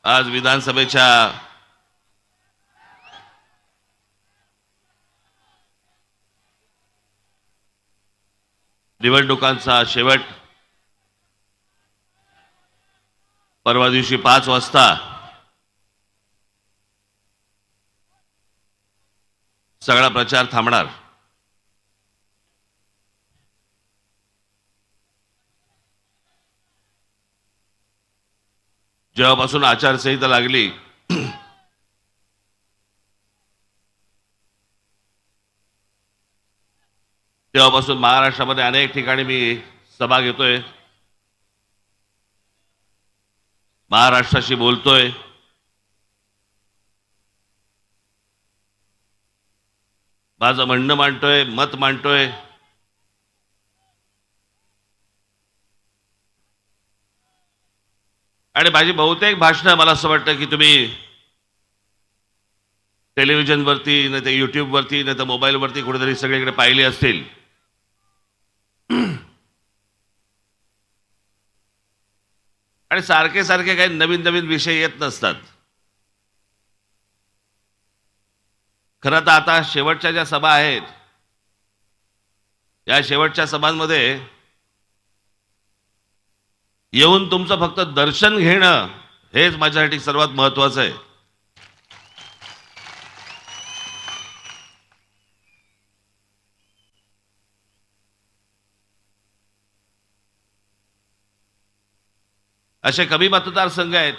आज विधानसभेच्या निवडणुकांचा शेवट परवा दिवशी 5 वाजता सगळा प्रचार थांबणार. जेव्हापासून आचारसंहिता लागली तेव्हापासून महाराष्ट्रामध्ये अनेक ठिकाणी मी सभा घेतोय, महाराष्ट्राशी बोलतोय. माझं म्हणणं मांडतोय, मत मांडतोय. आणि माझी बहुतेक भाषणं मला असं वाटतं की तुम्ही टेलिव्हिजनवरती नाही तर युट्यूबवरती नाही तर मोबाईलवरती कुठेतरी सगळीकडे पाहिली असतील. आणि सारखे सारखे काही नवीन नवीन विषय येत नसतात. खरं तर आता शेवटच्या ज्या सभा आहेत या शेवटच्या सभांमध्ये येऊन तुमचं फक्त दर्शन घेणं हेच माझ्यासाठी सर्वात महत्वाचं आहे. असे कमी मतदारसंघ आहेत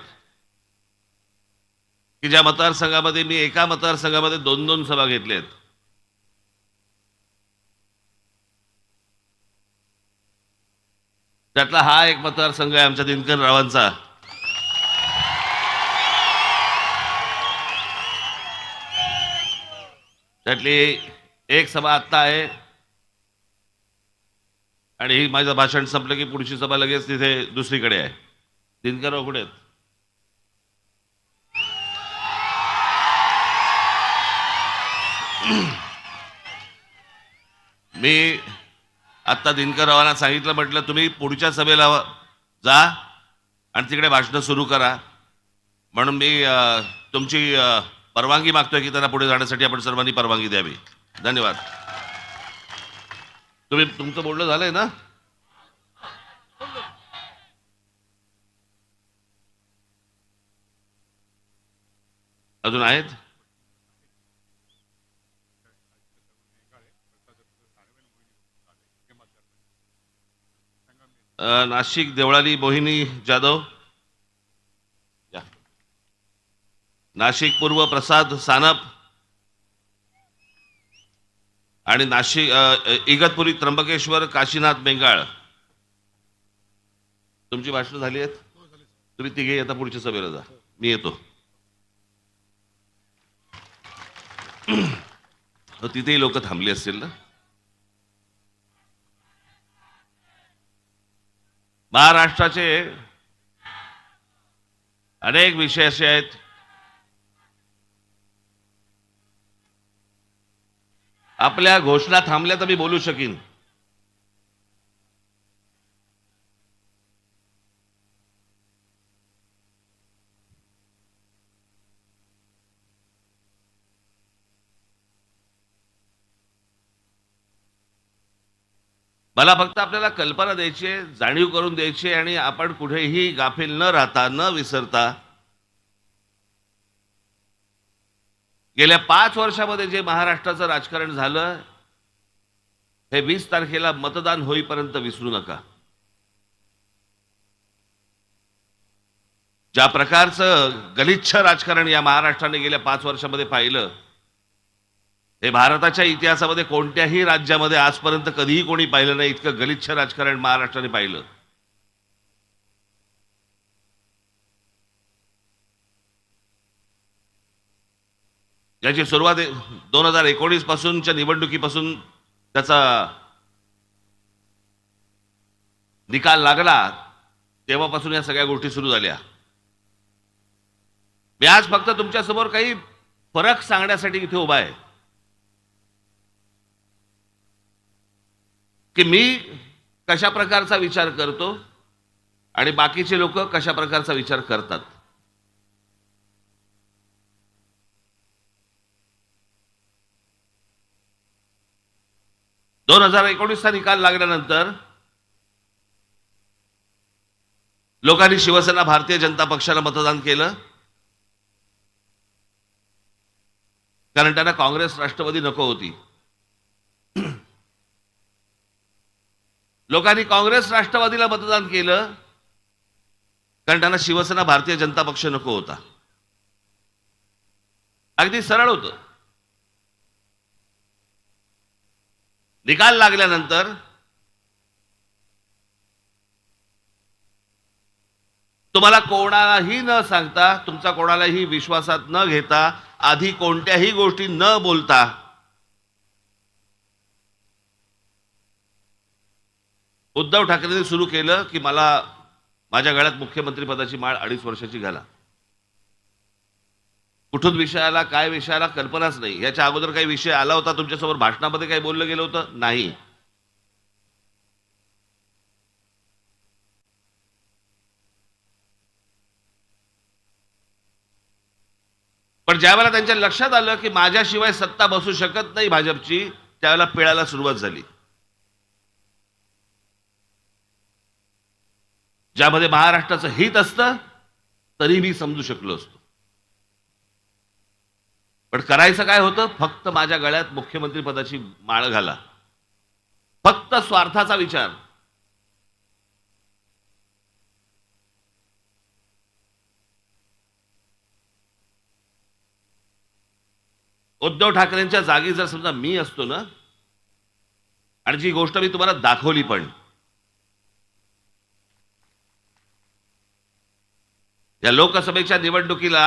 की ज्या मतदारसंघामध्ये मी एका मतदारसंघामध्ये 2-2 सभा घेतल्यात. त्यातला हा एक मतदारसंघ आहे आमच्या दिनकर रावांचा. त्यातली एक सभा आत्ता आहे आणि ही माझं भाषण संपलं की पुढची सभा लगेच तिथे दुसरीकडे आहे. दिनकर कुठे आहेत? मी आत्ता दिनकररावांना सांगितलं, म्हटलं तुम्ही पुढच्या सभेला जा आणि तिकडे भाषणं सुरू करा. म्हणून मी तुमची परवानगी मागतोय की त्यांना पुढे जाण्यासाठी आपण सर्वांनी परवानगी द्यावी. धन्यवाद. तुमचं बोलणं झालंय ना? अजून आहेत? नाशिक देवळाली मोहिनी जाधव, नाशिक पूर्व प्रसाद सानप आणि नाशिक इगतपुरी त्र्यंबकेश्वर काशीनाथ बेंगाळ. तुमची भाषणं झाली आहेत? तुम्ही तिघे आता पुढच्या सभेला जा, मी येतो. तिथेही लोक थांबली असतील ना. महाराष्ट्राचे अनेक विषय असे आहेत आपल्या घोषणा थांबल्या तर मी बोलू शकीन. मला फक्त आपल्याला कल्पना द्यायची आहे, जाणीव करून द्यायची आहे आणि आपण कुठेही गाफील न राहता न विसरता गेल्या 5 वर्षामध्ये जे महाराष्ट्राचं राजकारण झालं हे 20 तारखेला मतदान होईपर्यंत विसरू नका. ज्या प्रकारचं गलिच्छ राजकारण या महाराष्ट्राने गेल्या 5 वर्षामध्ये पाहिलं हे भारताच्या इतिहासामध्ये कोणत्याही राज्यामध्ये आजपर्यंत कधीही कोणी पाहिलं नाही. इतकं गलिच्छ राजकारण महाराष्ट्राने पाहिलं. याची सुरुवात 2019 पासूनच्या निवडणुकीपासून त्याचा निकाल लागला तेव्हापासून या सगळ्या गोष्टी सुरू झाल्या. मी आज फक्त तुमच्या समोर काही फरक सांगण्यासाठी इथे उभा आहे की मी कशा प्रकारचा विचार करतो आणि बाकीचे लोक कशा प्रकारचा विचार करतात. 2019चा निकाल लागल्यानंतर लोकांनी शिवसेना भारतीय जनता पक्षाला मतदान केलं, कारण त्यांना काँग्रेस राष्ट्रवादी नको होती. लोकांनी काँग्रेस राष्ट्रवादीला मतदान केलं, कारण त्यांना शिवसेना भारतीय जनता पक्ष नको होता. अगदी सरळ होतं. निकाल लागल्यानंतर तुम्हाला कोणालाही न सांगता, तुमचा कोणालाही विश्वासात न घेता, आधी कोणत्याही गोष्टी न बोलता उद्धव ठाकरेंनी सुरू केलं की मला माझ्या गळ्यात मुख्यमंत्री पदाची माळ 2.5 वर्षाची घाला. कुठून विषय आला, काय विषय आला, कल्पनाच नाही. याच्या अगोदर काही विषय आला होता तुमच्यासमोर, भाषणामध्ये काही बोललं गेलं होतं? नाही. पण ज्यावेळेला त्यांच्या लक्षात आलं की माझ्याशिवाय सत्ता बसू शकत नाही भाजपची, त्यावेळेला पिळायला सुरुवात झाली. ज्यामध्ये महाराष्ट्राचं हित असतं तरी मी समजू शकलो असतो. पण करायचं काय होतं? फक्त माझ्या गळ्यात मुख्यमंत्री पदाची माळ घाला. फक्त स्वार्थाचा विचार. उद्धव ठाकरेंच्या जागी जर समजा मी असतो ना, आणि जी गोष्ट मी तुम्हाला दाखवली, पण या लोकसभेच्या निवडणुकीला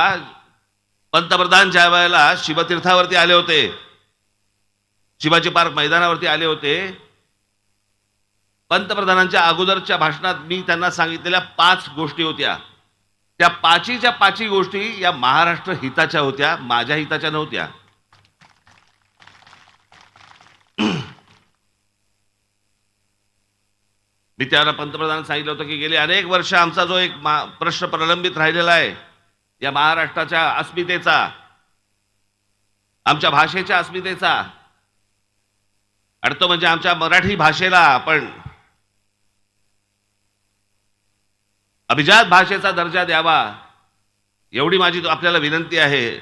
पंतप्रधान ज्या वेळेला शिवतीर्थावरती आले होते, शिवाजी पार्क मैदानावरती आले होते, पंतप्रधानांच्या अगोदरच्या भाषणात मी त्यांना सांगितलेल्या 5 गोष्टी होत्या. त्या 5च्या 5 गोष्टी या महाराष्ट्र हिताच्या होत्या, माझ्या हिताच्या नव्हत्या. मी त्याला पंतप्रधानांना सांगितलं होतं की गेली अनेक वर्ष आमचा जो एक प्रश्न प्रलंबित राहिलेला आहे, या महाराष्ट्राच्या अस्मितेचा, आमच्या भाषेच्या अस्मितेचा, आणि तो म्हणजे आमच्या मराठी भाषेला आपण अभिजात भाषेचा दर्जा द्यावा, एवढी माझी आपल्याला विनंती आहे.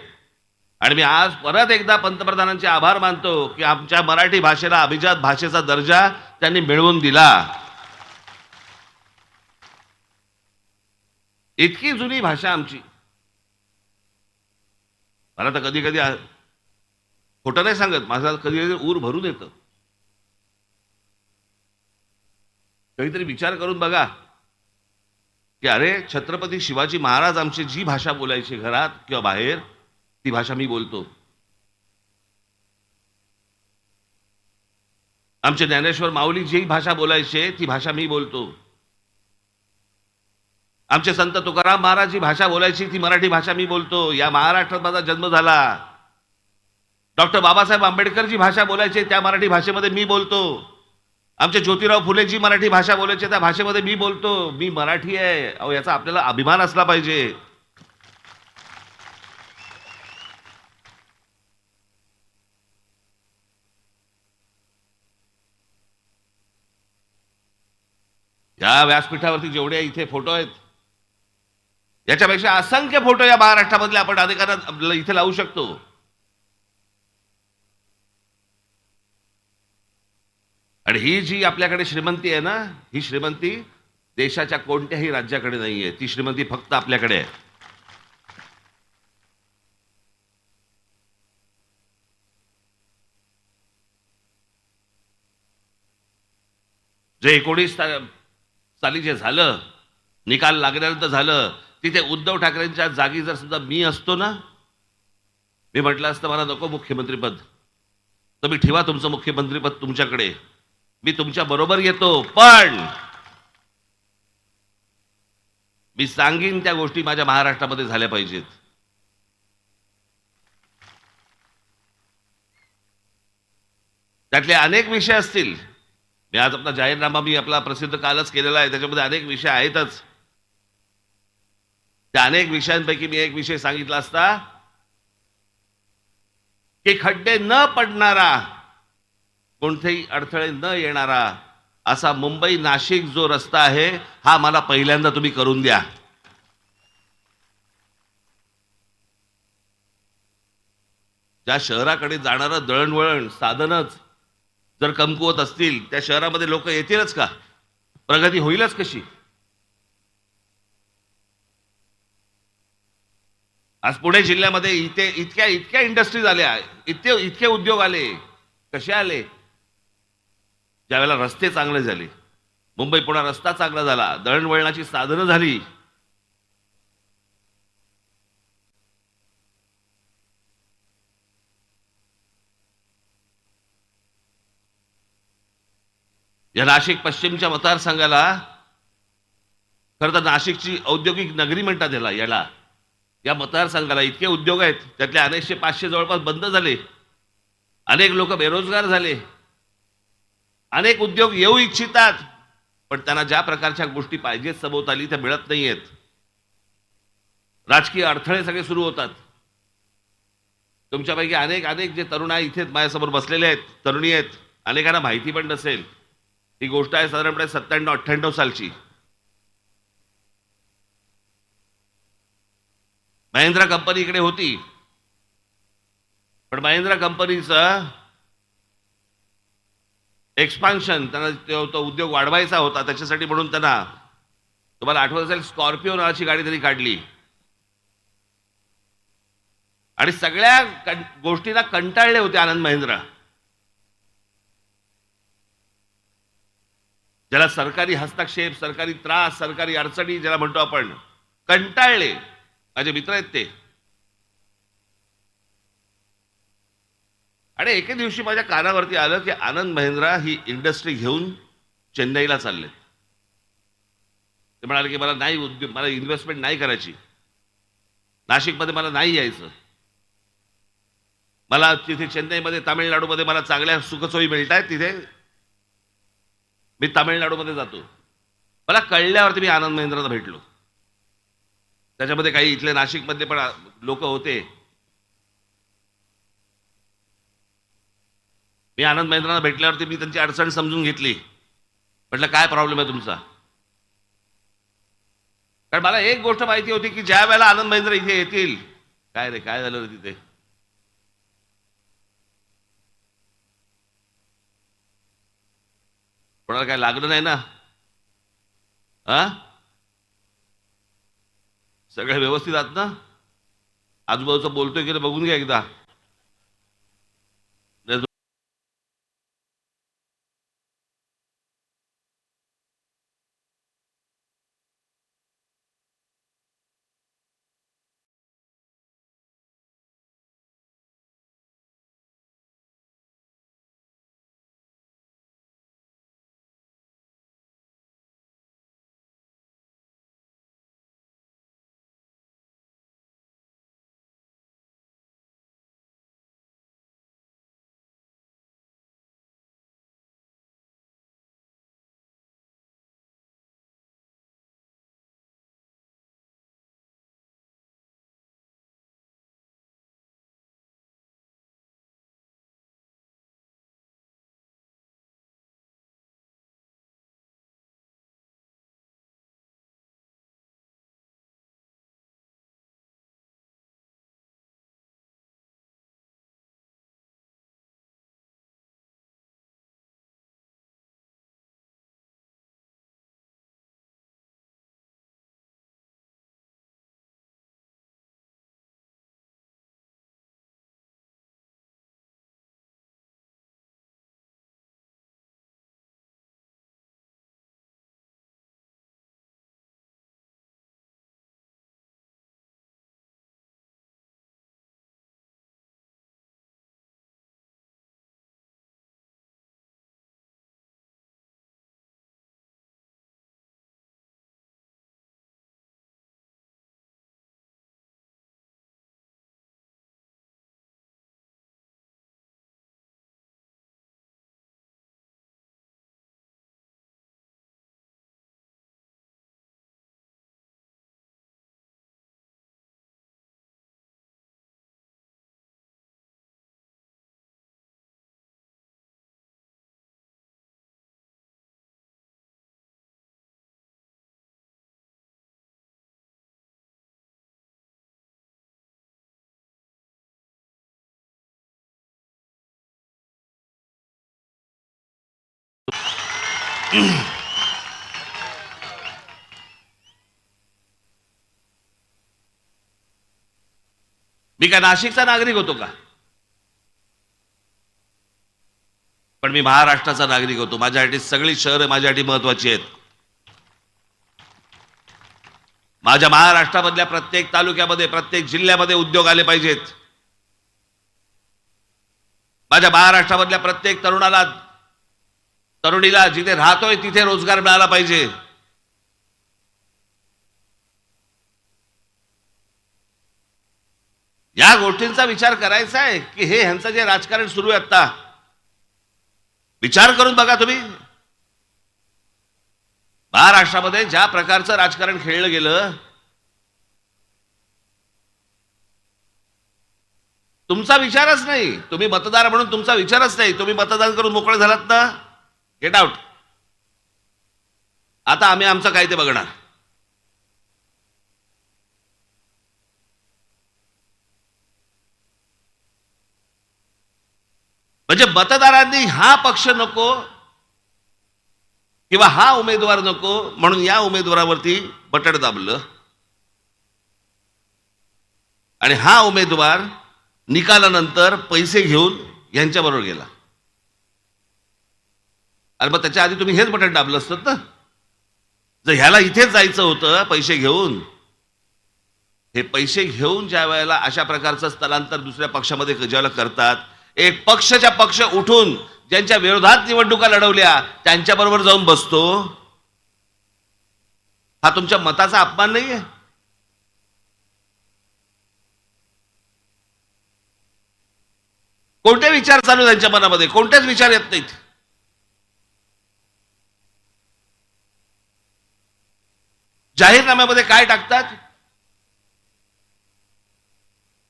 आणि मी आज परत एकदा पंतप्रधानांचे आभार मानतो की आमच्या मराठी भाषेला अभिजात भाषेचा दर्जा त्यांनी मिळवून दिला. इतकी जुनी भाषा आमची. मला तर कधी कधी खोटं नाही सांगत, माझा कधी कधी ऊर भरून येतं. काहीतरी विचार करून बघा की अरे, छत्रपती शिवाजी महाराज आमची जी भाषा बोलायची घरात किंवा बाहेर, ती भाषा मी बोलतो. आमचे ज्ञानेश्वर माऊली जी भाषा बोलायचे ती भाषा मी बोलतो. आमचे संत तुकाराम महाराज जी भाषा बोलायची ती मराठी भाषा मी बोलतो. या महाराष्ट्रात माझा जन्म झाला. डॉक्टर बाबासाहेब आंबेडकर जी भाषा बोलायचे त्या मराठी भाषेमध्ये मी बोलतो. आमचे ज्योतिराव फुले जी मराठी भाषा बोलायचे त्या भाषेमध्ये मी बोलतो. मी मराठी आहे. अहो, याचा आपल्याला अभिमान असला पाहिजे. या व्यासपीठावरती जेवढे इथे फोटो आहेत, याच्यापेक्षा असंख्य फोटो या महाराष्ट्रामधले आपण अनेकांना इथे लावू शकतो. आणि ही जी आपल्याकडे श्रीमंती आहे ना, ही श्रीमंती देशाच्या कोणत्याही राज्याकडे नाहीये. ती श्रीमंती फक्त आपल्याकडे आहे. जे 19 साली जे झालं, निकाल लागल्यानंतर झालं, तिथे उद्धव ठाकरेंच्या जागी जर सुद्धा मी असतो ना, मी म्हटलं असतं मला नको मुख्यमंत्रीपद, तुम्ही ठेवा तुमचं मुख्यमंत्रीपद तुमच्याकडे, मी तुमच्या बरोबर येतो, पण मी सांगीन त्या गोष्टी माझ्या महाराष्ट्रामध्ये झाल्या पाहिजेत. त्यातले अनेक विषय असतील. मी आज आपला जाहीरनामा मी आपला प्रसिद्ध कालच केलेला आहे, त्याच्यामध्ये अनेक विषय आहेतच. त्या अनेक विषयांपैकी मी एक विषय सांगितला असता की खड्डे न पडणारा कोणतेही अडथळे न येणारा असा मुंबई नाशिक जो रस्ता आहे हा मला पहिल्यांदा तुम्ही करून द्या. ज्या शहराकडे जाणारं दळणवळण साधनच जर कमकुवत असतील त्या शहरामध्ये लोक येतीलच का? प्रगती होईलच कशी? आज पुणे जिल्ह्यामध्ये इथे इतक्या इतक्या इंडस्ट्रीज आल्या, इतके इतके उद्योग आले. कसे आले? ज्यावेळेला रस्ते चांगले झाले, मुंबई पुणा रस्ता चांगला झाला, दळणवळणाची साधनं झाली. या नाशिक पश्चिमच्या मतदारसंघाला खरं तर नाशिकची औद्योगिक नगरी म्हणतात याला. या मतदारसंघाला इतके उद्योग आहेत, त्यातले अनेकशे 500 जवळपास बंद झाले. अनेक लोक बेरोजगार झाले. अनेक उद्योग येऊ इच्छितात, पण त्यांना ज्या प्रकारच्या गोष्टी पाहिजेत सभोवताली त्या मिळत नाहीयेत. राजकीय अडथळे सगळे सुरू होतात. तुमच्यापैकी अनेक अनेक जे तरुण आहे इथे माझ्यासमोर बसलेले आहेत, तरुणी आहेत, अनेकांना माहिती पण नसेल. ही गोष्ट आहे साधारणपणे 97-98 सालची. महिंद्रा कंपनी इकडे होती, पण महिंद्रा कंपनीचं एक्सपान्शन त्यांना तो उद्योग वाढवायचा होता. त्याच्यासाठी म्हणून त्यांना, तुम्हाला आठवत असेल, स्कॉर्पिओ नावाची गाडी त्यांनी काढली आणि सगळ्या गोष्टींना कंटाळले होते आनंद महिंद्रा. ज्याला सरकारी हस्तक्षेप, सरकारी त्रास, सरकारी अडचणी ज्याला म्हणतो आपण, कंटाळले. माझे मित्र आहेत ते. आणि एके दिवशी माझ्या कानावरती आलं की आनंद महिंद्रा ही इंडस्ट्री घेऊन चेन्नईला चालले. ते म्हणाले की मला नाही उद्योग, मला इन्व्हेस्टमेंट नाही करायची, नाशिकमध्ये मला नाही यायचं, मला तिथे चेन्नईमध्ये तामिळनाडूमध्ये मला चांगल्या सुखसोयी मिळत आहेत, तिथे मी तामिळनाडूमध्ये जातो. मला कळल्यावरती मी आनंद महिंद्राला भेटलो. त्याच्यामध्ये काही इथले नाशिकमधले पण लोक होते. मी आनंद महिंद्राला भेटल्यावरती मी त्यांची अडचण समजून घेतली. म्हटलं काय प्रॉब्लेम आहे तुमचा? कारण मला एक गोष्ट माहिती होती की ज्या वेळेला आनंद महिंद्रा इथे येतील, काय रे काय झालं रे तिथे? कोणाला काय लागलं नाही ना? हा, सगळे व्यवस्थित आहात ना? आजूबाजूचं बोलतोय की नाही बघून घ्या एकदा. मी काय नाशिकचा नागरिक होतो का? पण मी महाराष्ट्राचा नागरिक होतो. माझ्यासाठी सगळी शहरं माझ्यासाठी महत्वाची आहेत. माझ्या महाराष्ट्रामधल्या प्रत्येक तालुक्यामध्ये, प्रत्येक जिल्ह्यामध्ये उद्योग आले पाहिजेत. माझ्या महाराष्ट्रामधल्या प्रत्येक तरुणाला, तरुणीला जिथे राहतोय तिथे रोजगार मिळाला पाहिजे. या गोष्टींचा विचार करायचा आहे की हे ह्यांचं जे राजकारण सुरू आहे आता, विचार करून बघा तुम्ही. महाराष्ट्रामध्ये ज्या प्रकारचं राजकारण खेळलं गेलं, तुमचा विचारच नाही. तुम्ही मतदार म्हणून तुमचा विचारच नाही. तुम्ही मतदान करून मोकळे झालात ना, गेट आउट. आता आम्ही आमचं काय ते बघणार. म्हणजे मतदारांनी हा पक्ष नको किंवा हा उमेदवार नको म्हणून या उमेदवारावरती बटण दाबलं आणि हा उमेदवार निकालानंतर पैसे घेऊन यांच्याबरोबर गेला. अरे मग त्याच्या आधी तुम्ही हेच बटन दाबलं असतं ना. जर ह्याला इथेच जायचं होतं पैसे घेऊन, हे पैसे घेऊन ज्या वेळेला अशा प्रकारचं स्थलांतर दुसऱ्या पक्षामध्ये ज्यावेळेला करतात, एक पक्षाच्या पक्ष उठून ज्यांच्या विरोधात निवडणुका लढवल्या त्यांच्याबरोबर जाऊन बसतो, हा तुमच्या मताचा अपमान नाहीये? कोणते विचार चालू त्यांच्या मनामध्ये? कोणतेच विचार येत नाहीत. जाहीरनाम्यामध्ये काय टाकतात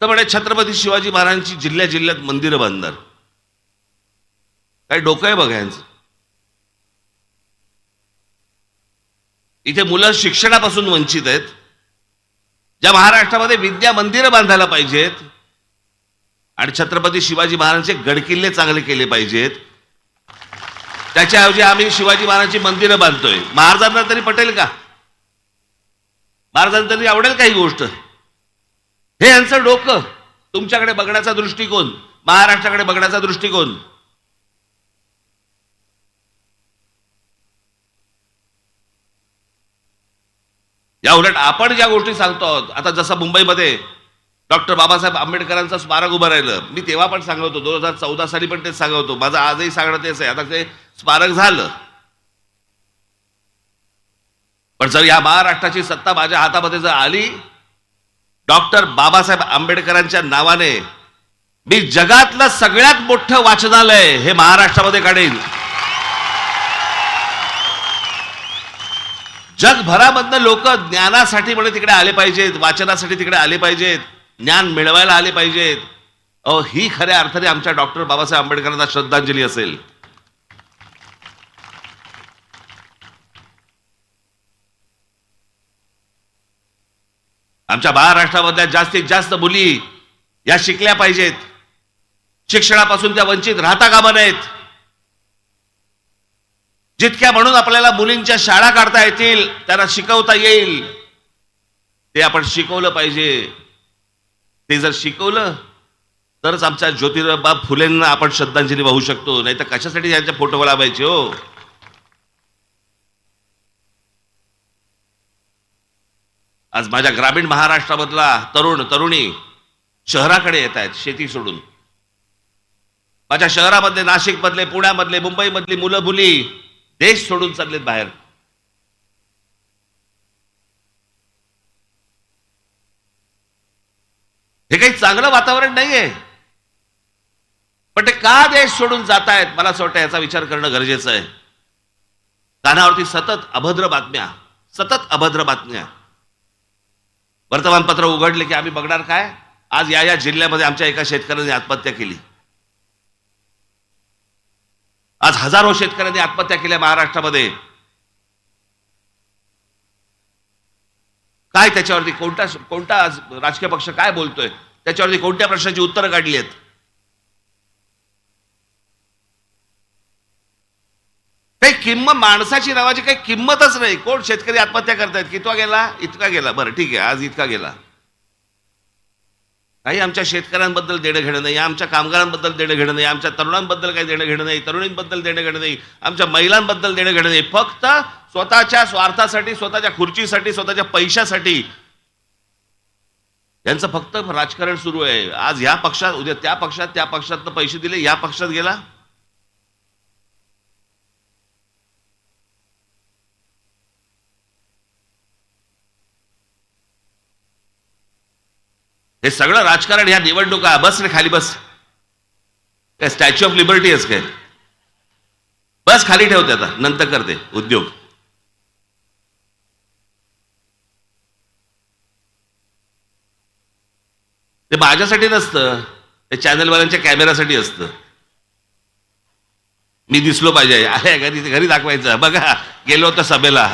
तर म्हणे छत्रपती शिवाजी महाराजांची जिल्ह्या जिल्ह्यात मंदिरं बांधणार. काय डोकं आहे बघा यांचं. इथे मुलं शिक्षणापासून वंचित आहेत. ज्या महाराष्ट्रामध्ये विद्या मंदिरं बांधायला पाहिजेत आणि छत्रपती शिवाजी महाराजांचे गडकिल्ले चांगले केले पाहिजेत, त्याच्याऐवजी आम्ही शिवाजी महाराजांची मंदिरं बांधतोय. महाराजांना तरी पटेल का? महाराजांना तरी आवडेल का ही गोष्ट? हे यांचं डोकं. तुमच्याकडे बघण्याचा दृष्टिकोन, महाराष्ट्राकडे बघण्याचा दृष्टिकोन. या उलट आपण ज्या गोष्टी सांगतो आहोत, आता जसं मुंबईमध्ये डॉक्टर बाबासाहेब आंबेडकरांचं स्मारक उभं राहिलं, मी तेव्हा पण सांगत होतो, 2014 साली पण तेच सांगत होतो. माझं आजही सांगणं तेच आहे. आता ते स्मारक झालं, पण जर या महाराष्ट्राची सत्ता माझ्या हातामध्ये जर आली, डॉक्टर बाबासाहेब आंबेडकरांच्या नावाने मी जगातलं सगळ्यात मोठं वाचनालय हे महाराष्ट्रामध्ये काढेन. जगभरामधनं लोक ज्ञानासाठी म्हणे तिकडे आले पाहिजेत, वाचनासाठी तिकडे आले पाहिजेत, ज्ञान मिळवायला आले पाहिजेत. ही खऱ्या अर्थाने आमच्या डॉक्टर बाबासाहेब आंबेडकरांना श्रद्धांजली असेल. आमच्या महाराष्ट्रामधल्या जास्तीत जास्त मुली या शिकल्या पाहिजेत. शिक्षणापासून त्या वंचित राहता कामा नयेत. जितक्या म्हणून आपल्याला मुलींच्या शाळा काढता येतील, त्यांना शिकवता येईल, ते आपण शिकवलं पाहिजे. ते जर शिकवलं तरच आमच्या ज्योतिबा फुलेंना आपण श्रद्धांजली वाहू शकतो. नाही तर कशासाठी यांच्या फोटो लावायचे हो? आज माझ्या ग्रामीण महाराष्ट्रामधला तरुण तरुणी शहराकडे येत आहेत शेती सोडून. माझ्या शहरामधले, नाशिकमधले, पुण्यामधले, मुंबईमधली मुलं मुली देश सोडून चाललेत बाहेर. हे काही चांगलं वातावरण नाहीये. पण ते का देश सोडून जात आहेत, मला असं वाटतं याचा विचार करणं गरजेचं आहे. कानावरती सतत अभद्र बातम्या, सतत अभद्र बातम्या. वर्तमानपत्र उघडले की आम्ही बघणार काय, आज या जिल्ह्यामध्ये आमच्या एका शेतकऱ्याने आत्महत्या केली. आज हजारो शेतकऱ्यांनी आत्महत्या केल्या महाराष्ट्रामध्ये. काय त्याच्यावरती कोणता राजकीय पक्ष काय बोलतोय, त्याच्यावरती कोणत्या प्रश्नाची उत्तरं काढली आहेत? काही किंमत, माणसाची नावाची काही किंमतच नाही. कोण शेतकरी आत्महत्या करतायत, कितवा गेला, इतका गेला, बरं ठीक आहे, आज इतका गेला. काही आमच्या शेतकऱ्यांबद्दल देणं घेणं नाही, आमच्या कामगारांबद्दल देणं घेणं नाही, आमच्या तरुणांबद्दल काही देणं घेणं नाही, तरुणींबद्दल देणं घेणं नाही, आमच्या महिलांबद्दल देणं घेणं नाही. फक्त स्वतःच्या स्वार्थासाठी, स्वतःच्या खुर्चीसाठी, स्वतःच्या पैशासाठी यांचं फक्त राजकारण सुरू आहे. आज ह्या पक्षात, उद्या त्या पक्षात, त्या पक्षातनं पैसे दिले, या पक्षात गेला. हे सगळं राजकारण, ह्या निवडणुका. बस रे खाली बस. काय स्टॅच्यू ऑफ लिबर्टी आहेस काय? बस खाली ठेवते, आता नंतर करते उद्योग. ते माझ्यासाठी नसतं, ते चॅनलवाल्यांच्या कॅमेरासाठी असतं. मी दिसलो पाहिजे, आहे घरी, घरी दाखवायचं, बघा गेलो होतो सभेला.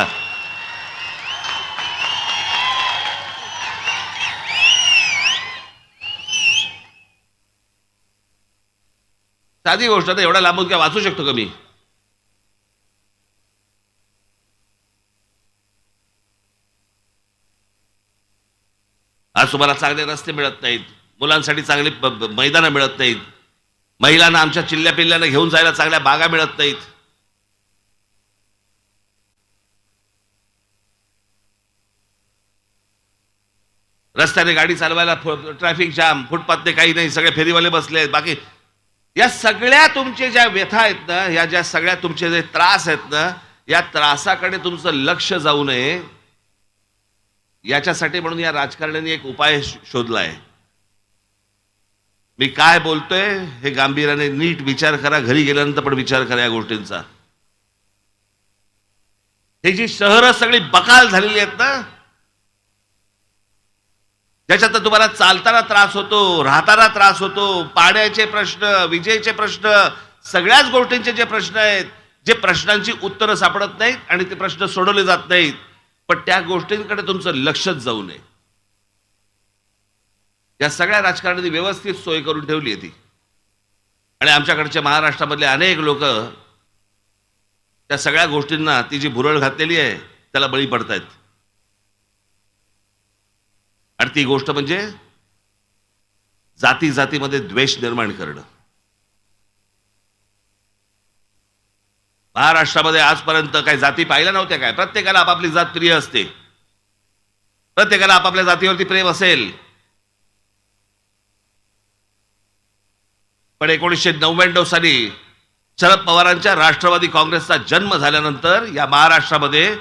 साधी गोष्ट, तर एवढा लांबून काय वाचू शकतो का मी? आज तुम्हाला चांगले रस्ते मिळत नाहीत, मुलांसाठी चांगली मैदानं मिळत नाहीत, महिलांना आमच्या चिल्ल्या पिल्ल्यांना घेऊन जायला चांगल्या बागा मिळत नाहीत. रस्त्याने गाडी चालवायला ट्रॅफिक जाम, फुटपाथने काही नाही, सगळे फेरीवाले बसले आहेत. बाकी या सगळ्या तुमचे ज्या व्यथा आहेत ना, या ज्या सगळ्या तुमचे जे त्रास आहेत ना, या त्रासाकडे तुमचं लक्ष जाऊ नये याच्यासाठी म्हणून या राजकारण्यांनी एक उपाय शोधला आहे. मी काय बोलतोय हे गांभीर्याने नीट विचार करा, घरी गेल्यानंतर पण विचार करा या गोष्टींचा. ही जी शहरं सगळी बकाल झालेली आहेत ना, ज्याच्यात तुम्हाला चालताना त्रास होतो, राहताना त्रास होतो, पाण्याचे प्रश्न, विजेचे प्रश्न, सगळ्याच गोष्टींचे जे प्रश्न आहेत, जे प्रश्नांची उत्तरं सापडत नाहीत आणि ते प्रश्न सोडवले जात नाहीत, पण त्या गोष्टींकडे तुमचं लक्षच जाऊ नये. या सगळ्या राजकारण्यांनी व्यवस्थित सोय करून ठेवली आहे ती. आणि आमच्याकडच्या महाराष्ट्रामधले अनेक लोक त्या सगळ्या गोष्टींना, ती जी भुरळ घातलेली आहे त्याला बळी पडतायत. आणि ती गोष्ट म्हणजे जाती जातीमध्ये द्वेष निर्माण करणं. महाराष्ट्रामध्ये आजपर्यंत काही जाती पाहिल्या नव्हत्या काय? प्रत्येकाला आपापली जात प्रिय असते, प्रत्येकाला आपापल्या जातीवरती प्रेम असेल. पण 1999 साली शरद पवारांच्या राष्ट्रवादी काँग्रेसचा जन्म झाल्यानंतर या महाराष्ट्रामध्ये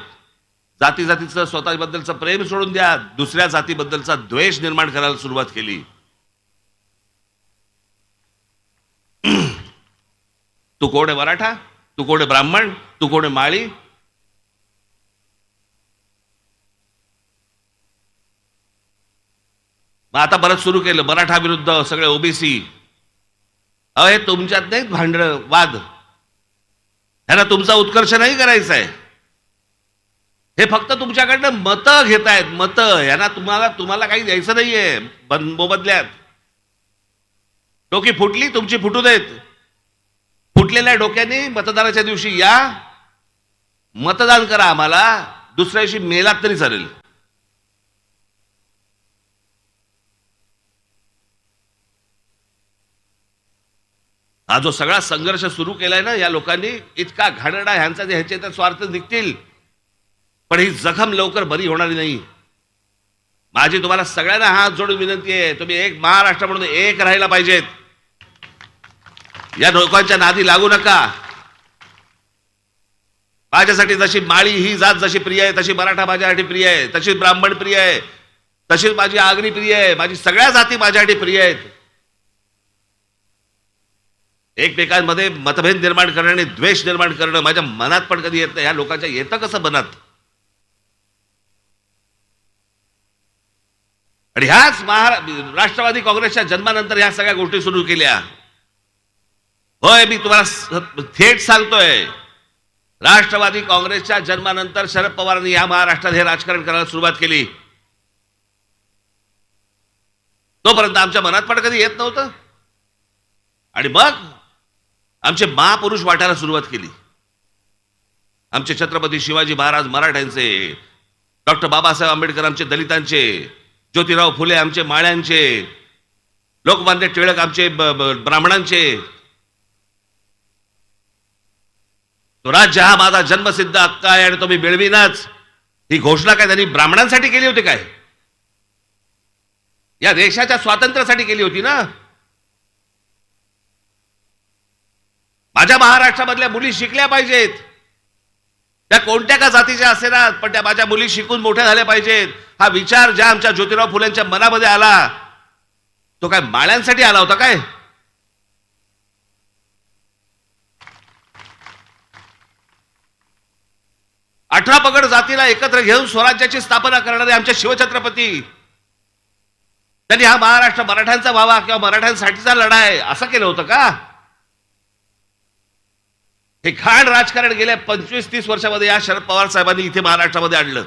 जाती जातीचं स्वतःबद्दलचं प्रेम सोडून द्या, दुसऱ्या जातीबद्दलचा द्वेष निर्माण करायला सुरुवात केली. तू कोण आहे मराठा, तू कोण आहे ब्राह्मण, तू कोण आहे माळी. मग आता परत सुरू केलं मराठा विरुद्ध सगळे ओबीसी. हे तुमच्यात नाही भांडण वाद, ह्यांना तुमचा उत्कर्ष नाही करायचा आहे. हे फक्त तुमच्याकडनं मतं घेतायत, मतं. यांना तुम्हाला काही द्यायचं नाहीये मोबदल्यात. डोकी फुटली तुमची, फुटू देत. फुटलेल्या डोक्याने मतदानाच्या दिवशी या, मतदान करा आम्हाला, दुसऱ्या दिवशी मेलात तरी चालेल. हा जो सगळा संघर्ष सुरू केलाय ना या लोकांनी, इतका घाणेरडा, ह्यांचे तर स्वार्थ निघतील, पण ही जखम लवकर बरी होणार नाही. माझी तुम्हाला सगळ्यांना हात जोडून विनंती आहे, तुम्ही एक महाराष्ट्र म्हणून एक राहायला पाहिजेत. या लोकांच्या नादी लागू नका. माझ्यासाठी जशी माळी ही जात जशी प्रिय आहे, तशी मराठा माझ्यासाठी प्रिय आहे, तशी ब्राह्मण प्रिय आहे, तशीच माझी आगरी प्रिय आहे, माझी सगळ्या जाती माझ्यासाठी प्रिय आहेत. एकमेकांमध्ये मतभेद निर्माण करणं आणि द्वेष निर्माण करणं माझ्या मनात पण कधी येत नाही. ह्या लोकांच्या येतं कसं मनात? आणि ह्याच राष्ट्रवादी काँग्रेसच्या जन्मानंतर ह्या सगळ्या गोष्टी सुरू केल्या. होय, मी तुम्हाला थेट सांगतोय, राष्ट्रवादी काँग्रेसच्या जन्मानंतर शरद पवारांनी या महाराष्ट्रात हे राजकारण करायला सुरुवात केली. तोपर्यंत आमच्या मनात पण कधी येत नव्हतं. आणि मग आमचे महापुरुष वाटायला सुरुवात केली. आमचे छत्रपती शिवाजी महाराज मराठ्यांचे, डॉक्टर बाबासाहेब आंबेडकर आमचे दलितांचे, ज्योतिराव फुले आमचे माळ्यांचे, लोकमान्य टिळक आमचे ब्राह्मणांचे. स्वराज्य हा माझा जन्मसिद्ध हक्क आहे आणि तो मी मिळविनाच, ही घोषणा काय त्यांनी ब्राह्मणांसाठी केली होती काय? या देशाच्या स्वातंत्र्यासाठी केली होती ना. माझ्या महाराष्ट्रामधल्या मुली शिकल्या पाहिजेत, त्या कोणत्या का जातीच्या असेना, पण त्या माझ्या मुली शिकून मोठ्या झाल्या पाहिजेत. हा विचार ज्या आमच्या ज्योतिराव फुलेंच्या मनामध्ये आला, तो काय माळ्यांसाठी आला होता काय? अठरा पगड जातीला एकत्र घेऊन स्वराज्याची स्थापना करणारे आमचे शिवछत्रपती, त्यांनी हा महाराष्ट्र मराठ्यांचा व्हावा किंवा मराठ्यांसाठीचा लढा आहे असं केलं होतं का? हे घाण राजकारण गेल्या 25-30 वर्षामध्ये या शरद पवार साहेबांनी इथे महाराष्ट्रामध्ये आणलं.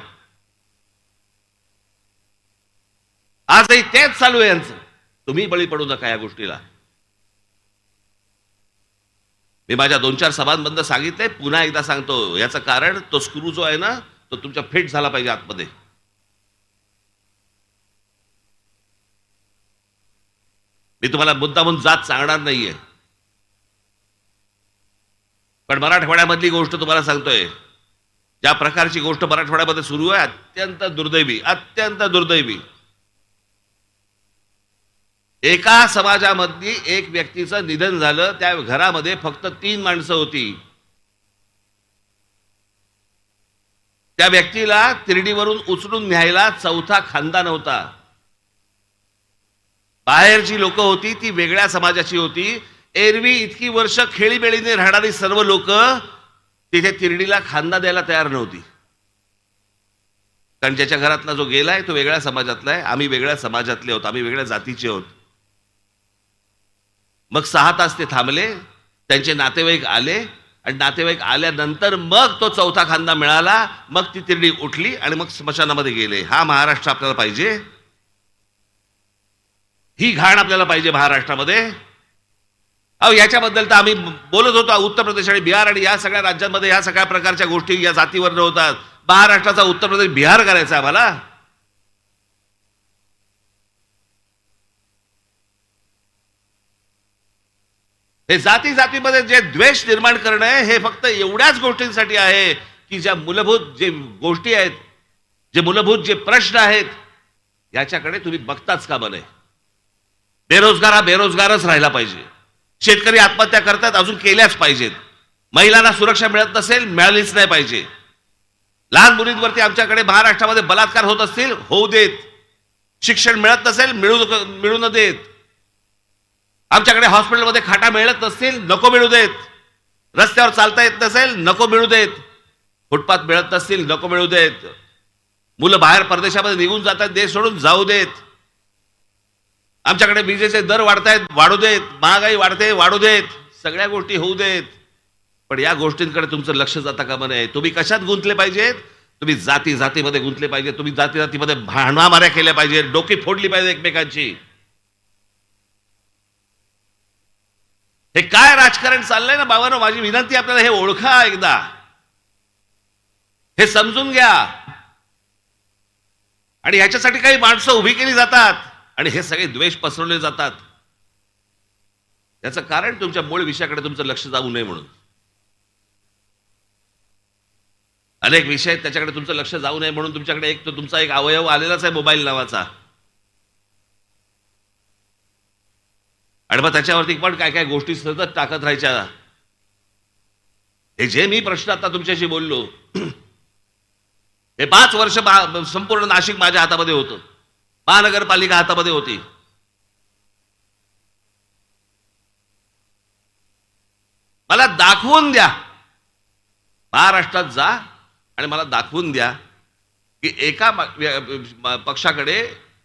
आजही तेच चालू आहे यांचं. तुम्ही बळी पडू नका या गोष्टीला. मी माझ्या 2-4 सभांमधून सांगितलंय, पुन्हा एकदा सांगतो. याचं कारण तो स्क्रू जो आहे ना, तो तुमच्या फिट झाला पाहिजे आतमध्ये. मी तुम्हाला मुद्दामून जात सांगणार नाहीये, पण मराठवाड्यामधली गोष्ट तुम्हाला सांगतोय. ज्या प्रकारची गोष्ट मराठवाड्यामध्ये सुरू आहे, अत्यंत दुर्दैवी, अत्यंत दुर्दैवी. एका समाजामधली एक व्यक्तीचं निधन झालं, त्या घरामध्ये फक्त 3 माणसं होती. त्या व्यक्तीला तिरडीवरून उचलून न्यायला चौथा खानदान नव्हता. बाहेरची लोक होती ती वेगळ्या समाजाची होती. एरवी इतकी वर्ष खेळीमेळीने राहणारी सर्व लोक तिथे तिरडीला खांदा द्यायला तयार नव्हती, कारण ज्याच्या घरातला जो गेलाय तो वेगळ्या समाजातला आहे, आम्ही वेगळ्या समाजातले आहोत, आम्ही वेगळ्या जातीचे आहोत. मग 6 तास ते थांबले, त्यांचे नातेवाईक आले आणि नातेवाईक आल्यानंतर मग तो चौथा खांदा मिळाला. मग ती तिरडी उठली आणि मग स्मशानामध्ये गेले. हा महाराष्ट्र आपल्याला पाहिजे? ही घाण आपल्याला पाहिजे महाराष्ट्रामध्ये? अहो, याच्याबद्दल तर आम्ही बोलत होतो. उत्तर प्रदेश आणि बिहार आणि या सगळ्या राज्यांमध्ये या सगळ्या प्रकारच्या गोष्टी या जातीवर होतात. महाराष्ट्राचा उत्तर प्रदेश बिहार करायचा आम्हाला? हे जाती जातीमध्ये जे द्वेष निर्माण करणं आहे, हे फक्त एवढ्याच गोष्टींसाठी आहे की ज्या मूलभूत जे गोष्टी आहेत, जे मूलभूत जे प्रश्न आहेत, याच्याकडे तुम्ही बघताच का बने? बेरोजगार हा बेरोजगारच राहिला पाहिजे. शेतकरी आत्महत्या करतात, अजून केल्याच पाहिजेत. महिलांना सुरक्षा मिळत नसेल, मिळालीच नाही पाहिजे. लहान मुलींवरती आमच्याकडे महाराष्ट्रामध्ये बलात्कार होत असतील, होऊ देत. शिक्षण मिळत नसेल, मिळू न देत. आमच्याकडे हॉस्पिटलमध्ये खाटा मिळत नसतील, नको मिळू देत. रस्त्यावर चालता येत नसेल, नको मिळू देत. फुटपाथ मिळत नसतील, नको मिळू देत. मुलं बाहेर परदेशामध्ये निघून जातात, देश सोडून जाऊ देत. आमच्याकडे विजेचे दर वाढतायत, वाढू देत. महागाई वाढते, वाढू देत. सगळ्या गोष्टी होऊ देत. पण या गोष्टींकडे तुमचं लक्ष जाता कामा नये. तुम्ही कशात गुंतले पाहिजेत? तुम्ही जाती जातीमध्ये गुंतले पाहिजे. तुम्ही जाती जातीमध्ये भांडणामाऱ्या केल्या पाहिजे, डोकी फोडली पाहिजे एकमेकांची. हे काय राजकारण चाललंय ना बाबांनो, माझी विनंती आपल्याला हे ओळखा एकदा, हे समजून घ्या. आणि ह्याच्यासाठी काही माणसं उभी केली जातात आणि हे सगळे द्वेष पसरवले जातात. याचं कारण तुमच्या मूळ विषयाकडे तुमचं लक्ष जाऊ नये म्हणून. अनेक विषय आहेत, त्याच्याकडे तुमचं लक्ष जाऊ नये म्हणून तुमच्याकडे एक तो तुमचा एक अवयव आलेलाच आहे, मोबाईल नावाचा. आणि मग त्याच्यावरती पण काय काय गोष्टी सतत टाकत राहायच्या. हे जे मी प्रश्न आता तुमच्याशी बोललो, हे 5 वर्ष संपूर्ण नाशिक माझ्या हातामध्ये होतं, महानगरपालिका हातामध्ये होती. मला दाखवून द्या, महाराष्ट्रात जा आणि मला दाखवून द्या की एका पक्षाकडे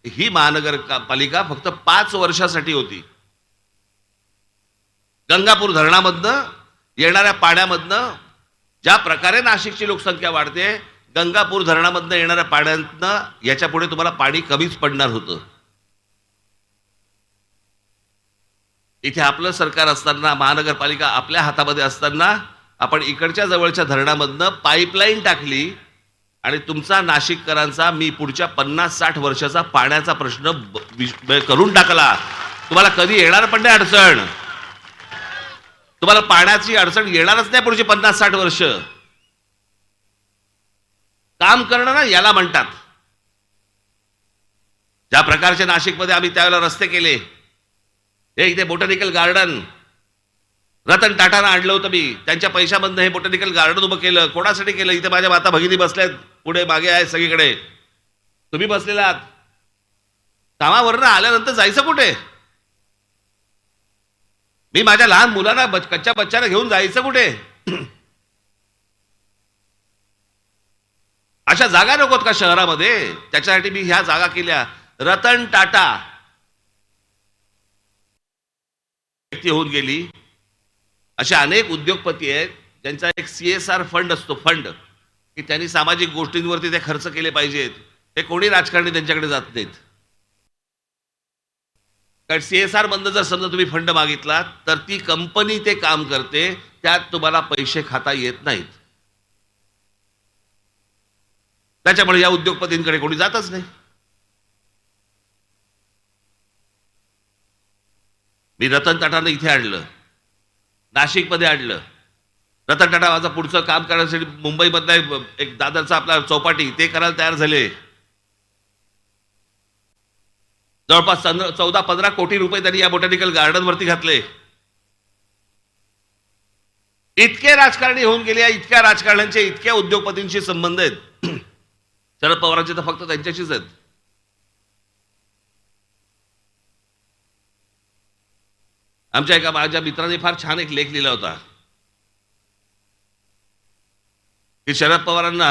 ही महानगरपालिका फक्त 5 वर्षासाठी होती. गंगापूर धरणामधनं येणाऱ्या पाण्यामधनं ज्या प्रकारे नाशिकची लोकसंख्या वाढते, गंगापूर धरणामधनं येणाऱ्या पाण्यातनं याच्या पुढे तुम्हाला पाणी कमीच पडणार होतं. इथे आपलं सरकार असताना, महानगरपालिका आपल्या हातामध्ये असताना आपण इकडच्या जवळच्या धरणामधनं पाईपलाईन टाकली आणि तुमचा नाशिककरांचा मी पुढच्या 50-60 वर्षाचा पाण्याचा प्रश्न करून टाकला. तुम्हाला कधी येणार पण नाही अडचण. तुम्हाला पाण्याची अडचण येणारच नाही पुढची 50-60 वर्ष. काम करणं ना याला म्हणतात. ज्या प्रकारचे नाशिकमध्ये आम्ही त्यावेळेला रस्ते केले, हे इथे बोटॅनिकल गार्डन रतन टाटानं आणलं होतं मी, त्यांच्या पैशामधनं हे बोटॅनिकल गार्डन उभं केलं. कोणासाठी केलं? इथे माझ्या माता भगिनी बसल्यात, पुढे मागे आहे सगळीकडे, तुम्ही बसलेला आहात. कामावरनं आल्यानंतर जायचं कुठे? मी माझ्या लहान मुलांना कच्च्या बच्चाला घेऊन जायचं कुठे? अशा जागा नकोत का शहरामध्ये? त्याच्यासाठी मी ह्या जागा केल्या. रतन टाटा व्यक्ती होऊन गेली. असे अनेक उद्योगपती आहेत ज्यांचा एक CSR फंड असतो, फंड की त्यांनी सामाजिक गोष्टींवरती ते खर्च केले पाहिजेत. हे कोणी राजकारणी त्यांच्याकडे जात नाहीत. कारण CSR मधनं जर समजा तुम्ही फंड मागितला तर ती कंपनी ते काम करते, त्यात तुम्हाला पैसे खाता येत नाहीत. त्याच्यामुळे या उद्योगपतींकडे कोणी जातच नाही. मी रतन टाटाने इथे आणलं, नाशिकमध्ये आणलं. रतन टाटा माझं पुढचं काम करण्यासाठी मुंबईमधला एक दादरचा आपला चौपाटी ते करायला तयार झाले. जवळपास 14-15 कोटी रुपये त्यांनी या बोटॅनिकल गार्डन वरती घातले. इतके राजकारणी होऊन गेले, इतक्या राजकारण्यांचे इतक्या उद्योगपतींशी संबंध आहेत. शरद पवारांचे तर फक्त त्यांच्याशीच आहेत. आमच्या एका माझ्या मित्राने फार छान एक लेख लिहिला होता की शरद पवारांना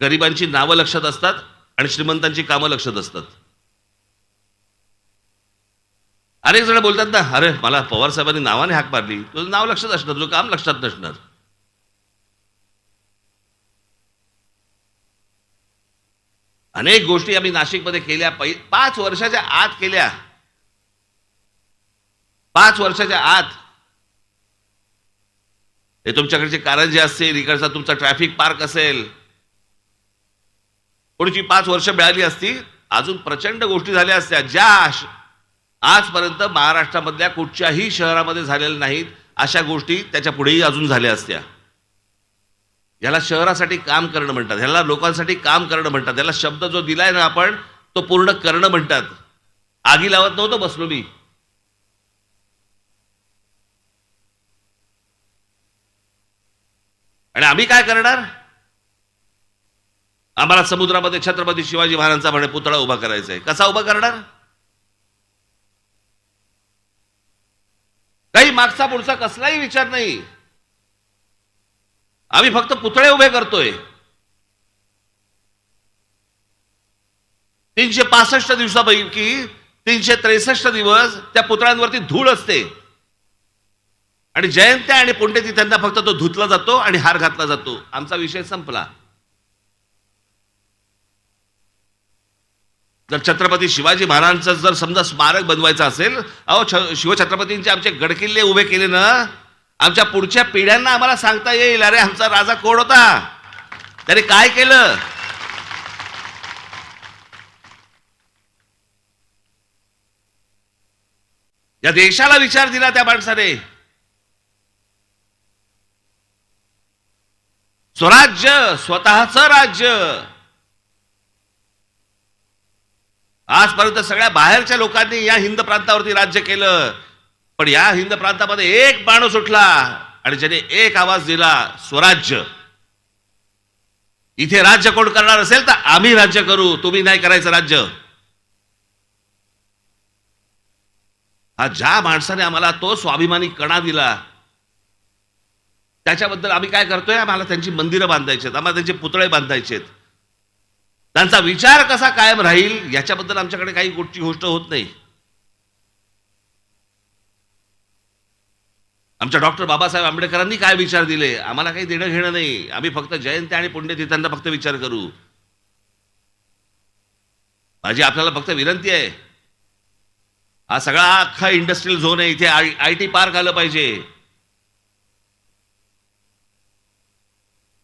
गरिबांची नावं लक्षात असतात आणि श्रीमंतांची कामं लक्षात असतात. अनेक जण बोलतात ना, अरे मला पवार साहेबांनी नावाने हाक मारली, तुझं नाव लक्षात असणार, तुझं काम लक्षात नसणार. अनेक गोष्टी आम्ही नाशिकमध्ये केल्या, 5 वर्षाच्या आत केल्या. 5 वर्षाच्या आत हे तुमच्याकडचे कारंजे असतील, इकडचा तुमचा ट्रॅफिक पार्क असेल, पुढची 5 वर्ष मिळाली असती, अजून प्रचंड गोष्टी झाल्या असत्या ज्या आजपर्यंत महाराष्ट्रामधल्या कुठच्याही शहरामध्ये झालेल्या नाहीत. अशा गोष्टी त्याच्या पुढेही अजून झाल्या असत्या. याला शहरासाठी काम करणं म्हणतात, ह्याला लोकांसाठी काम करणं म्हणतात. याला शब्द जो दिलाय ना आपण, तो पूर्ण करणं म्हणतात. आगी लावत नव्हतो बसलो मी. आणि आम्ही काय करणार? आम्हाला समुद्रामध्ये छत्रपती शिवाजी महाराजांचा म्हणे पुतळा उभा करायचा आहे. कसा उभा करणार? काही मागचा पुढचा कसलाही विचार नाही. आम्ही फक्त पुतळे उभे करतोय. 365 दिवसापैकी 363 दिवस त्या पुतळ्यांवरती धूळ असते आणि जयंत्या आणि पुण्यतिथ्यांना फक्त तो धुतला जातो आणि हार घातला जातो. आमचा विषय संपला. जर छत्रपती शिवाजी महाराजांचं जर समजा स्मारक बनवायचं असेल, अहो शिवछत्रपतींचे आमचे गडकिल्ले उभे केले ना, आमच्या पुढच्या पिढ्यांना आम्हाला सांगता येईल, अरे आमचा राजा कोण होता, त्याने काय केलं. या देशाला विचार दिला त्या माणसाने. स्वराज्य, स्वतःचं राज्य. आजपर्यंत सगळ्या बाहेरच्या लोकांनी या हिंद प्रांतावरती राज्य केलं, पण या हिंद प्रांतामध्ये एक माणूस उठला आणि ज्याने एक आवाज दिला, स्वराज्य. इथे राज्य कोण करणार असेल तर आम्ही राज्य करू, तुम्ही नाही करायचं राज्य. हा ज्या माणसाने आम्हाला तो स्वाभिमानी कणा दिला, त्याच्याबद्दल आम्ही काय करतोय? आम्हाला त्यांची मंदिरं बांधायची आहेत, आम्हाला त्यांचे पुतळे बांधायचे आहेत. त्यांचा विचार कसा कायम राहील याच्याबद्दल आमच्याकडे काही गोष्ट होत नाही. आमच्या डॉक्टर बाबासाहेब आंबेडकरांनी काय विचार दिले आम्हाला काही देणं घेणं नाही. आम्ही फक्त जयंती आणि पुण्यतिथ्यांना फक्त विचार करू. माझी आपल्याला फक्त विनंती आहे, हा सगळा अख्खा इंडस्ट्रियल झोन आहे, इथे IT पार्क आलं पाहिजे.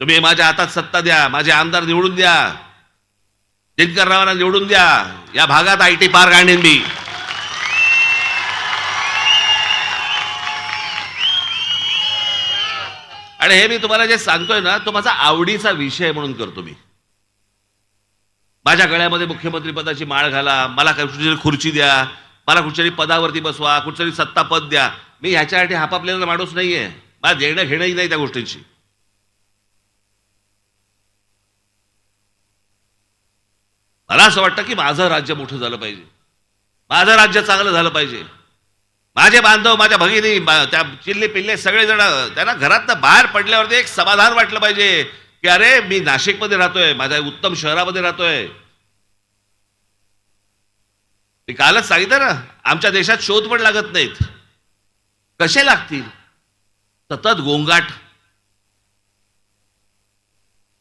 तुम्ही माझ्या हातात सत्ता द्या, माझे आमदार निवडून द्या, दिनकररावांना निवडून द्या, या भागात IT पार्क आणीन मी. आणि हे मी तुम्हाला जे सांगतोय ना, तो माझा आवडीचा विषय म्हणून करतो मी. माझ्या गळ्यामध्ये मुख्यमंत्री पदाची माळ घाला, मला कुठेतरी खुर्ची द्या, मला कुठच्याही पदावरती बसवा, कुठच्याही सत्ता पद द्या. मी ह्याच्यासाठी हापापलेला माणूस नाहीये. मला देणं घेणंही नाही त्या गोष्टींची. मला असं वाटतं की माझं राज्य मोठं झालं पाहिजे, माझं राज्य चांगलं झालं पाहिजे. माझे बांधव, माझ्या भगिनी, त्या चिल्ले पिल्ले सगळेजण, त्यांना घरातनं बाहेर पडल्यावरती एक समाधान वाटलं पाहिजे की अरे मी नाशिकमध्ये राहतोय, माझ्या उत्तम शहरामध्ये राहतोय. मी कालच सांगितलं ना, आमच्या देशात शोध पण लागत नाहीत. कसे लागतील? सतत गोंगाट.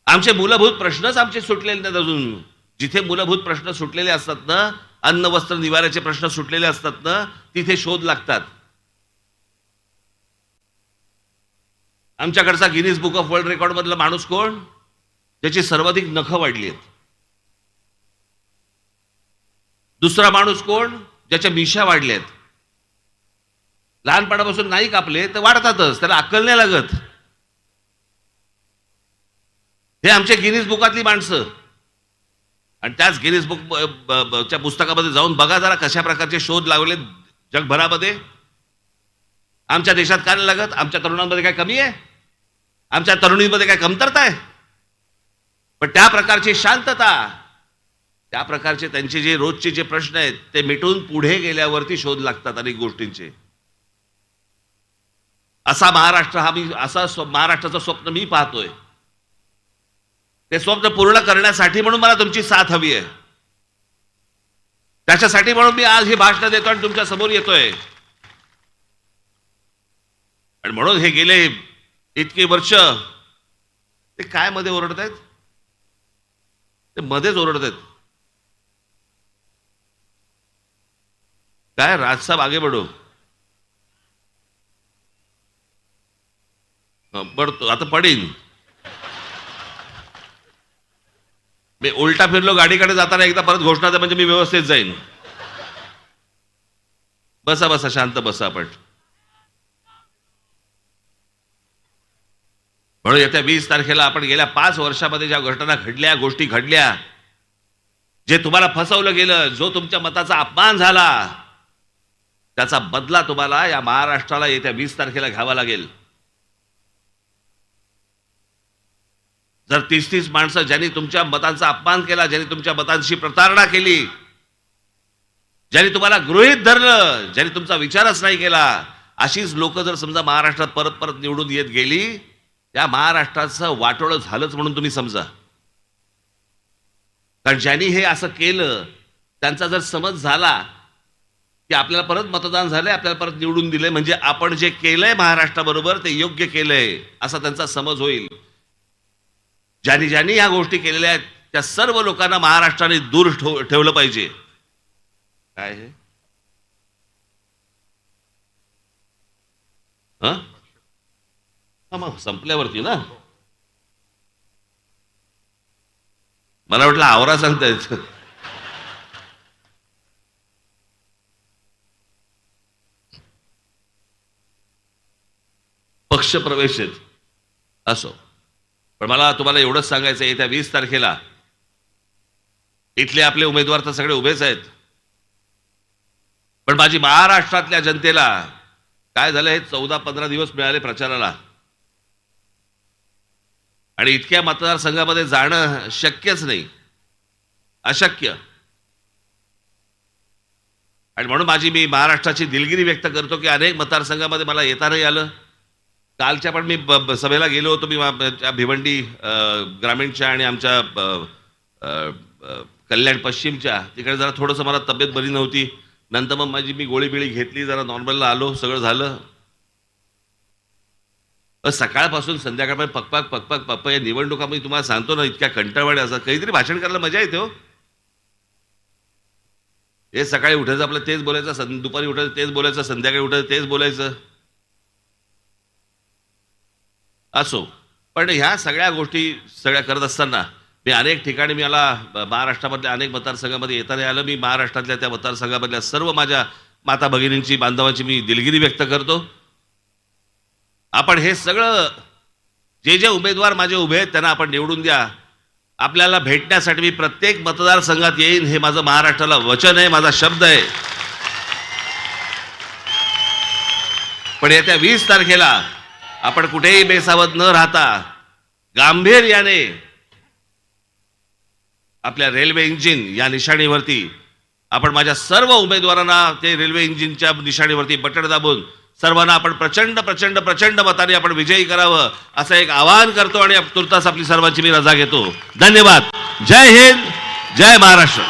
आमचे मूलभूत प्रश्नच आमचे सुटलेले नाहीत अजून. जिथे मूलभूत प्रश्न सुटलेले असतात ना, अन्न वस्त्र निवाऱ्याचे प्रश्न सुटलेले असतात ना, तिथे शोध लागतात. आमच्याकडचा Guinness book of world record मधला माणूस कोण? ज्याची सर्वाधिक नखं वाढली आहेत. दुसरा माणूस कोण? ज्याच्या मिशा वाढल्या आहेत. लहानपणापासून नाही कापले तर वाढतातच, त्याला अक्कल नाही लागत. हे आमच्या गिनीज बुकातली माणसं. आणि त्याच गिनीज बुक च्या पुस्तकामध्ये जाऊन बघा जरा कशा प्रकारचे शोध लावले जगभरामध्ये. आमच्या देशात काय नाही लागत? आमच्या तरुणांमध्ये काय कमी आहे? आमच्या तरुणींमध्ये काय कमतरता आहे? पण त्या प्रकारची शांतता, त्या प्रकारचे त्यांचे जे रोजचे जे प्रश्न आहेत ते मिटून पुढे गेल्यावरती शोध लागतात अनेक गोष्टींचे. असा महाराष्ट्र महाराष्ट्राचं स्वप्न मी पाहतोय. ते स्वप्न पूर्ण करण्यासाठी म्हणून मला तुमची साथ हवी आहे. त्याच्यासाठी म्हणून मी आज ही भाषण देतो आणि तुमच्या समोर येतोय. आणि म्हणून हे गेले इतकी वर्ष ते काय मध्ये ओरडत आहेत? ते मध्येच ओरडत आहेत. काय राजसाहेब आगे बढो. पडतो आता, पडीन मी. उलटा फिरलो गाडीकडे जाताना एकदा परत घोषणा द्या म्हणजे मी व्यवस्थित जाईन. बसा बसा, शांत बसा आपण. म्हणून येत्या 20 तारखेला आपण गेल्या 5 वर्षामध्ये ज्या घटना घडल्या, गोष्टी घडल्या, जे तुम्हाला फसवलं गेलं, जो तुमच्या मताचा अपमान झाला, त्याचा बदला तुम्हाला या महाराष्ट्राला येत्या 20 तारखेला घ्यावा लागेल. जर 30-30 माणसं ज्यांनी तुमच्या मतांचा अपमान केला, ज्यांनी तुमच्या मतांशी प्रतारणा केली, ज्यांनी तुम्हाला गृहीत धरलं, ज्यांनी तुमचा विचारच नाही केला, अशीच लोक जर समजा महाराष्ट्रात परत परत निवडून येत गेली, त्या महाराष्ट्राचं वाटोळं झालंच म्हणून तुम्ही समजा. कारण ज्यांनी हे असं केलं त्यांचा जर समज झाला की आपल्याला परत मतदान झालंय, आपल्याला परत निवडून दिलंय, म्हणजे आपण जे केलंय महाराष्ट्राबरोबर ते योग्य केलंय असा त्यांचा समज होईल. ज्यांनी ज्यांनी ह्या गोष्टी केलेल्या आहेत त्या सर्व लोकांना महाराष्ट्राने दूर ठेवलं पाहिजे. काय हे? मग संपल्यावरती ना, मला वाटलं आवरा सांगतायत. पक्ष प्रवेश आहेत असो. पण मला तुम्हाला एवढंच सांगायचं आहे, येत्या 20 तारखेला इथले आपले उमेदवार तर सगळे उभेच आहेत, पण माझी महाराष्ट्रातल्या जनतेला काय झालं, हे 14-15 दिवस मिळाले प्रचाराला आणि इतक्या मतदारसंघामध्ये जाणं शक्यच नाही, अशक्य. आणि म्हणून मी महाराष्ट्राची दिलगिरी व्यक्त करतो की अनेक मतदारसंघामध्ये मला येता नाही आलं. कालच्या पण मी सभेला गेलो होतो. मी भिवंडी ग्रामीणच्या आणि आमच्या कल्याण पश्चिमच्या तिकडे जरा थोडंसं मला तब्येत बरी नव्हती. नंतर मग मी गोळी बिळी घेतली, जरा नॉर्मलला आलो, सगळं झालं. सकाळपासून संध्याकाळपर्यंत पकपाक पकपाक पप्पा या निवडणुकामध्ये तुम्हाला सांगतो ना, इतक्या कंटाळवाड्या असतात. काहीतरी भाषण करायला मजा येते हो. हे सकाळी उठायचं आपलं तेच बोलायचं, दुपारी उठायचं तेच बोलायचं, संध्याकाळी उठायचं तेच बोलायचं. असो, पण ह्या सगळ्या गोष्टी सगळ्या करत असताना मी अनेक ठिकाणी मला महाराष्ट्रामधल्या अनेक मतदारसंघामध्ये येताना आलं. मी महाराष्ट्रातल्या त्या मतदारसंघामधल्या सर्व माझ्या माता भगिनींची बांधवांची मी दिलगिरी व्यक्त करतो. आपण हे सगळं जे जे उमेदवार माझे उभे आहेत त्यांना आपण निवडून द्या. आपल्याला भेटण्यासाठी मी प्रत्येक मतदारसंघात येईन हे माझं महाराष्ट्राला वचन आहे, माझा शब्द आहे. पण येत्या 20 तारखेला आपण कुठेही बेसावध न राहता गांभीर्याने आपल्या रेल्वे इंजिन या निशाणीवरती आपण माझ्या सर्व उमेदवारांना ते रेल्वे इंजिनच्या निशाणीवरती बटण दाबून सर्वांना आपण प्रचंड प्रचंड प्रचंड मताने आपण विजयी करावं असं एक आवाहन करतो आणि तुर्तास आपली सर्वांची मी रजा घेतो. धन्यवाद. जय हिंद, जय महाराष्ट्र.